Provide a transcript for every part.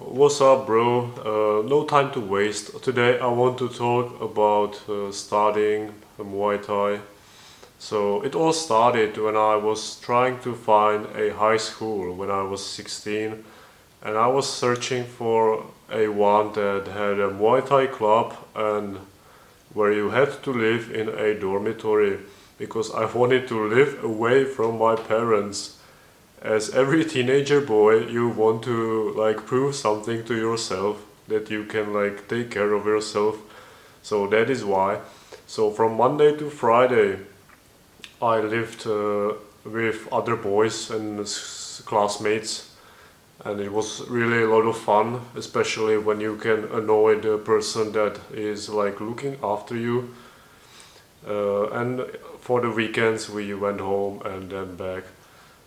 What's up, bro? No time to waste. Today I want to talk about starting Muay Thai. So it all started when I was trying to find a high school when I was 16, and I was searching for a one that had a Muay Thai club and where you had to live in a dormitory because I wanted to live away from my parents. As every teenager boy, you want to like prove something to yourself that you can like take care of yourself. So that is why. So from Monday to Friday, I lived with other boys and classmates, and it was really a lot of fun, especially when you can annoy the person that is like looking after you. And for the weekends, we went home and then back.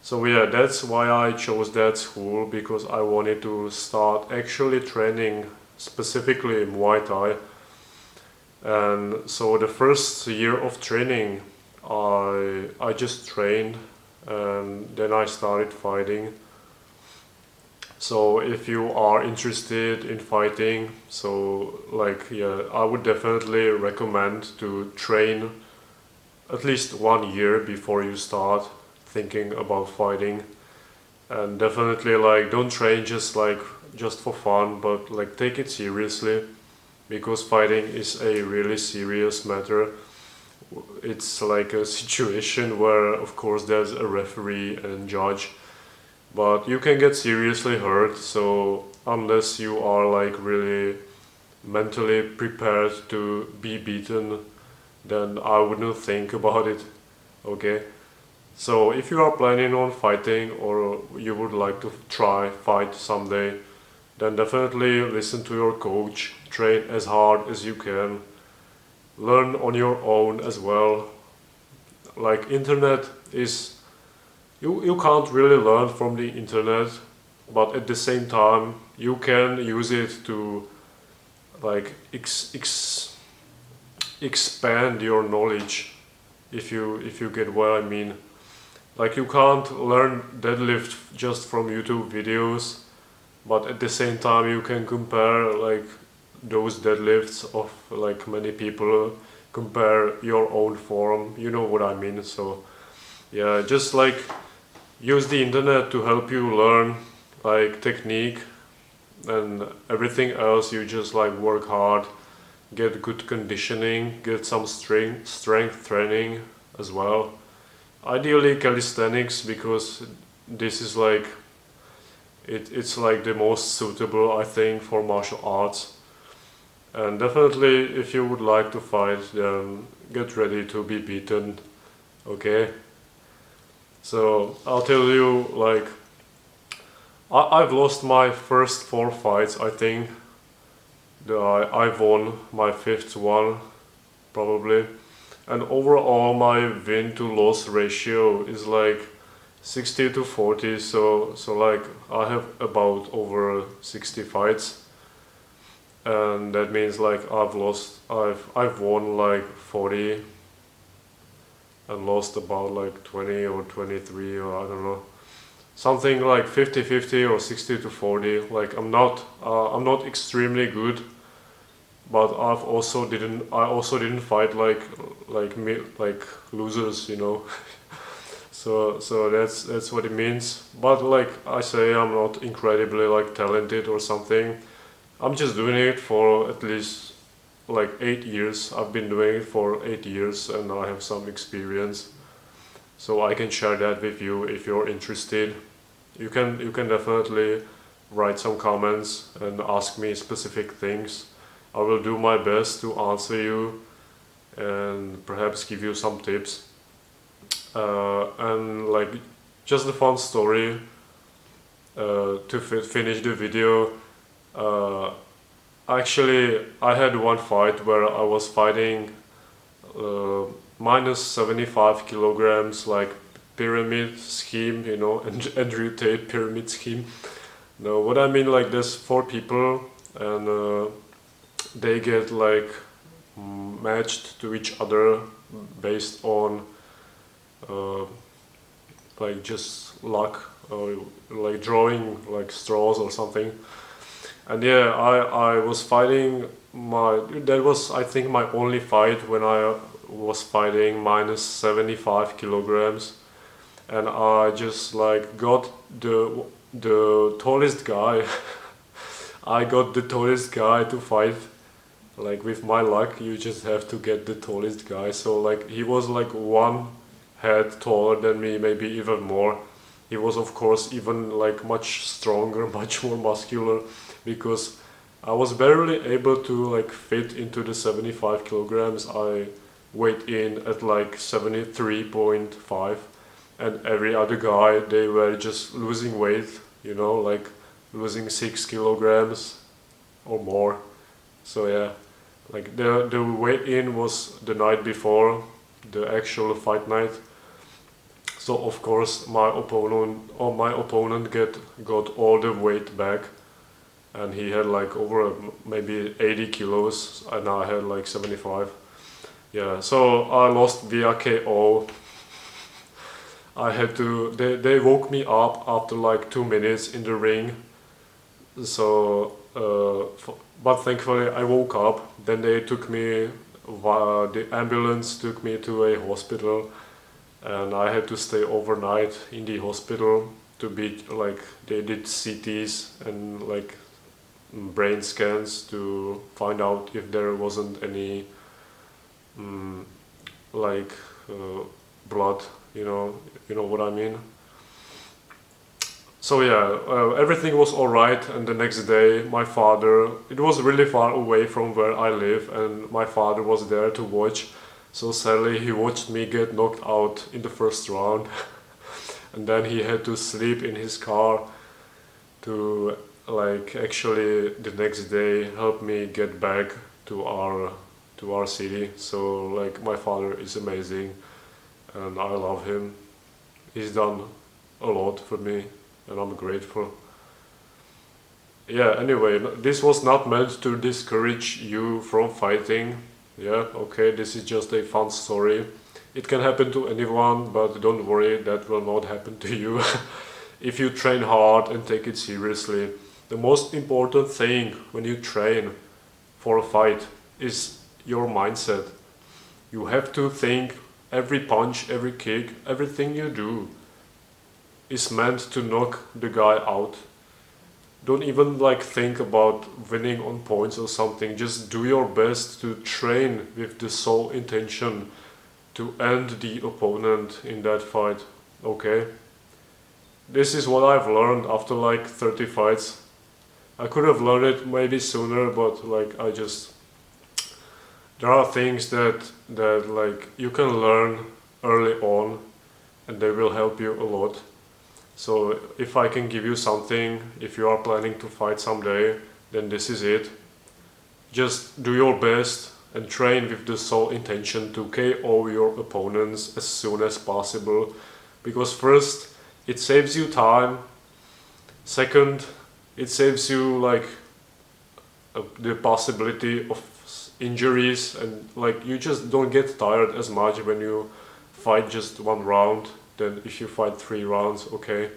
So yeah, that's why I chose that school because I wanted to start actually training specifically Muay Thai. And so the first year of training, I just trained and then I started fighting. So if you are interested in fighting, so like yeah, I would definitely recommend to train at least 1 year before you start thinking about fighting. And definitely like don't train just for fun, but like take it seriously because fighting is a really serious matter. It's like a situation where of course there's a referee and judge, but you can get seriously hurt. So unless you are like really mentally prepared to be beaten, then I wouldn't think about it. Okay. So if you are planning on fighting or you would like to try fight someday, then definitely listen to your coach, train as hard as you can, learn on your own as well. Like internet is you can't really learn from the internet, but at the same time you can use it to like expand your knowledge if you get what I mean. Like you can't learn deadlift just from YouTube videos, but at the same time you can compare like those deadlifts of like many people, compare your own form, you know what I mean. So yeah, just like use the internet to help you learn like technique, and everything else you just like work hard, get good conditioning, get some strength training as well. Ideally calisthenics because this is like it's like the most suitable I think for martial arts. And definitely if you would like to fight, then get ready to be beaten. Okay. So I'll tell you like I've lost my first 4 fights I think. I won my fifth one probably. And overall my win to loss ratio is like 60 to 40, so like I have about over 60 fights, and that means like I've won like 40 and lost about like 20 or 23, or I don't know, something like 50-50 or 60 to 40. Like I'm not extremely good, but I also didn't fight like losers, you know. So that's what it means. But like I say, I'm not incredibly like talented or something. I'm just doing it for at least like 8 years. I've been doing it for 8 years, and I have some experience. So I can share that with you if you're interested. You can definitely write some comments and ask me specific things. I will do my best to answer you and perhaps give you some tips. And like just a fun story to finish the video. Uh, Actually, I had one fight where I was fighting uh, minus 75 kilograms, like pyramid scheme, you know, and Andrew Tate pyramid scheme. No, what I mean, like there's 4 people, and they get like matched to each other based on uh, like just luck or like drawing like straws or something. And yeah, I was fighting that was I think my only fight when I was fighting minus 75 kilograms, and I just like got the tallest guy. I got the tallest guy to fight. Like with my luck, you just have to get the tallest guy. So like he was like one head taller than me, maybe even more. He was of course even like much stronger, much more muscular, because I was barely able to like fit into the 75 kilograms. I weighed in at like 73.5, and every other guy, they were just losing weight, like losing 6 kilograms or more. So yeah, like the weigh in was the night before the actual fight night. So of course my opponent got all the weight back, and he had like over maybe 80 kilos, and I had like 75. Yeah, so I lost via KO. They woke me up after like 2 minutes in the ring. So, but thankfully I woke up. Then they took me, the ambulance took me to a hospital, and I had to stay overnight in the hospital to be like, they did CTs and like brain scans to find out if there wasn't any like blood, you know what I mean. So yeah, everything was alright, and the next day my father, it was really far away from where I live, and my father was there to watch. So sadly he watched me get knocked out in the first round and then he had to sleep in his car to like actually the next day help me get back to our city. So like my father is amazing and I love him. He's done a lot for me and I'm grateful. Yeah, anyway, this was not meant to discourage you from fighting. Yeah, okay, this is just a fun story. It can happen to anyone, but don't worry, that will not happen to you if you train hard and take it seriously. The most important thing when you train for a fight is your mindset. You have to think every punch, every kick, everything you do is meant to knock the guy out. Don't even like think about winning on points or something. Just do your best to train with the sole intention to end the opponent in that fight. Okay? This is what I've learned after like 30 fights. I could have learned it maybe sooner, but like there are things that like you can learn early on and they will help you a lot. So if I can give you something, if you are planning to fight someday, then this is it. Just do your best and train with the sole intention to KO your opponents as soon as possible. Because first, it saves you time. Second, it saves you like the possibility of injuries, and like you just don't get tired as much when you fight just one round than if you fight 3 rounds. Okay.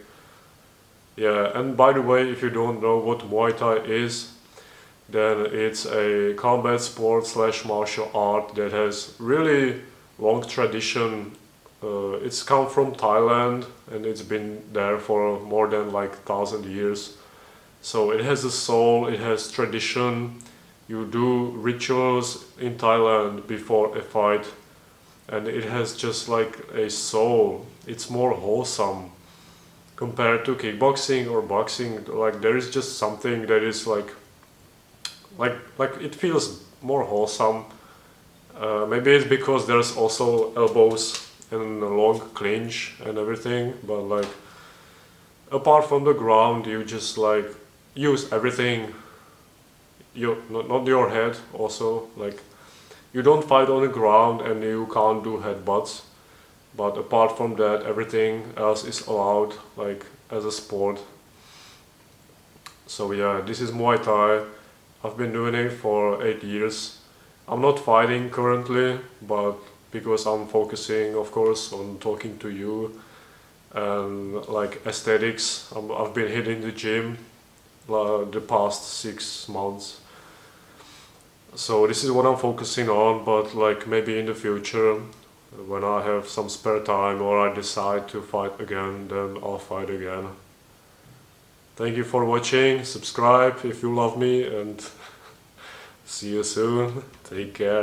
Yeah, and by the way, if you don't know what Muay Thai is, then it's a combat sport slash martial art that has really long tradition. It's come from Thailand and it's been there for more than like 1,000 years. So it has a soul, it has tradition. You do rituals in Thailand before a fight, and it has just like a soul. It's more wholesome compared to kickboxing or boxing. Like there is just something that is like it feels more wholesome. Maybe it's because there's also elbows and a long clinch and everything, but like apart from the ground, you just like use everything. You not your head also, like you don't fight on the ground and you can't do headbutts, but apart from that everything else is allowed like as a sport. So yeah, this is Muay Thai. I've been doing it for 8 years. I'm not fighting currently, but because I'm focusing of course on talking to you and like aesthetics, I've been hitting the gym the past 6 months. So this is what I'm focusing on, but like maybe in the future, when I have some spare time or I decide to fight again, then I'll fight again. Thank you for watching, subscribe if you love me, and see you soon. Take care.